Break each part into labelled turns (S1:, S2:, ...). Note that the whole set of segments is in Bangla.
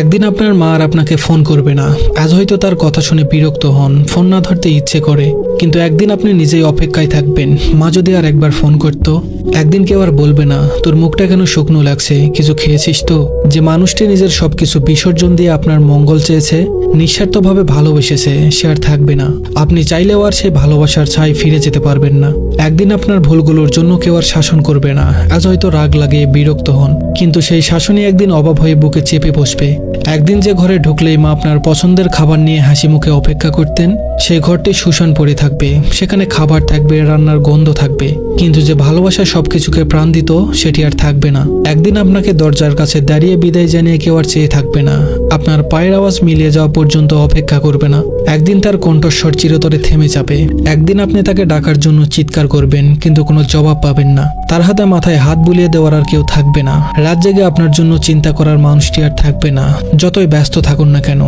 S1: একদিন আপনার মা আর আপনাকে ফোন করবে না। আজ হয়তো তার কথা শুনে বিরক্ত হন, ফোন না ধরতে ইচ্ছে করে, কিন্তু একদিন আপনি নিজেই অপেক্ষায় থাকবেন। মা যদি আর একবার ফোন করতো, একদিন কেউ আর বলবে না তোর মুখটা কেন শুকনো লাগছে, কিছু খেয়েছিস তো। যে মানুষটি নিজের সবকিছু বিসর্জন দিয়ে আপনার মঙ্গল চেয়েছে, নিঃস্বার্থভাবে ভালোবেসেছে, সে আর থাকবে না। আপনি চাইলেও আর সেই ভালোবাসার ছাই ফিরে যেতে পারবেন না। একদিন আপনার ভুলগুলোর জন্য কেউ আর শাসন করবে না। আজ হয়তো রাগ লাগে, বিরক্ত হন, কিন্তু সেই শাসনই একদিন অভাব হয়ে বুকে চেপে বসবে। একদিন যে ঘরে ঢুকলেই মা আপনার পছন্দের খাবার নিয়ে হাসি মুখে অপেক্ষা করতেন, সেই ঘরটি শুষণ পড়ে থাকবে। সেখানে খাবার থাকবে, রান্নার গন্ধ থাকবে, কিন্তু যে ভালোবাসা সবকিছুকে প্রাণ দিত, সেটি আর থাকবে না। একদিন আপনাকে দরজার কাছে দাঁড়িয়ে বিদায় জানিয়ে কেউ আর চেয়ে থাকবে না। আপনার পায়ের আওয়াজ মিলিয়ে যাওয়া পর্যন্ত অপেক্ষা করবে না। একদিন তার কণ্ঠস্বর চিরতরে থেমে যাবে। একদিন আপনি তাকে ডাকার জন্য চিৎকার করবেন, কিন্তু কোনো জবাব পাবেন না। তার হাতে মাথায় হাত বুলিয়ে দেওয়ার আর কেউ থাকবে না। রাত জেগে আপনার জন্য চিন্তা করার মানুষটি আর থাকবে না, যতই ব্যস্ত থাকুন না কেন।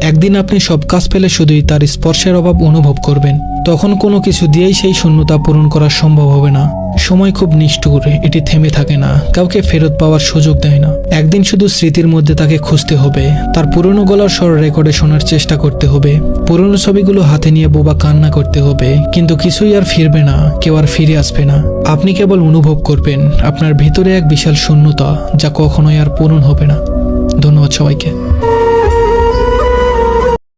S1: একদিন আপনি সব কাজ ফেলে শুধুই তার স্পর্শের অভাব অনুভব করবেন। তখন কোনো কিছু দিয়েই সেই শূন্যতা পূরণ করা সম্ভব হবে না। সময় খুব নিষ্ঠুর, এটি থেমে থাকে না, কাউকে ফেরত পাওয়ার সুযোগ দেয় না। একদিন শুধু স্মৃতির মধ্যে তাকে খুঁজতে হবে, তার পুরনো গলার স্বর রেকর্ডে শোনার চেষ্টা করতে হবে, পুরনো ছবিগুলো হাতে নিয়ে বোবা কান্না করতে হবে, কিন্তু কিছুই আর ফিরবে না, কেউ আর ফিরে আসবে না। আপনি কেবল অনুভব করবেন আপনার ভিতরে এক বিশাল শূন্যতা, যা কখনোই আর পূরণ হবে না। ধন্যবাদ সবাইকে।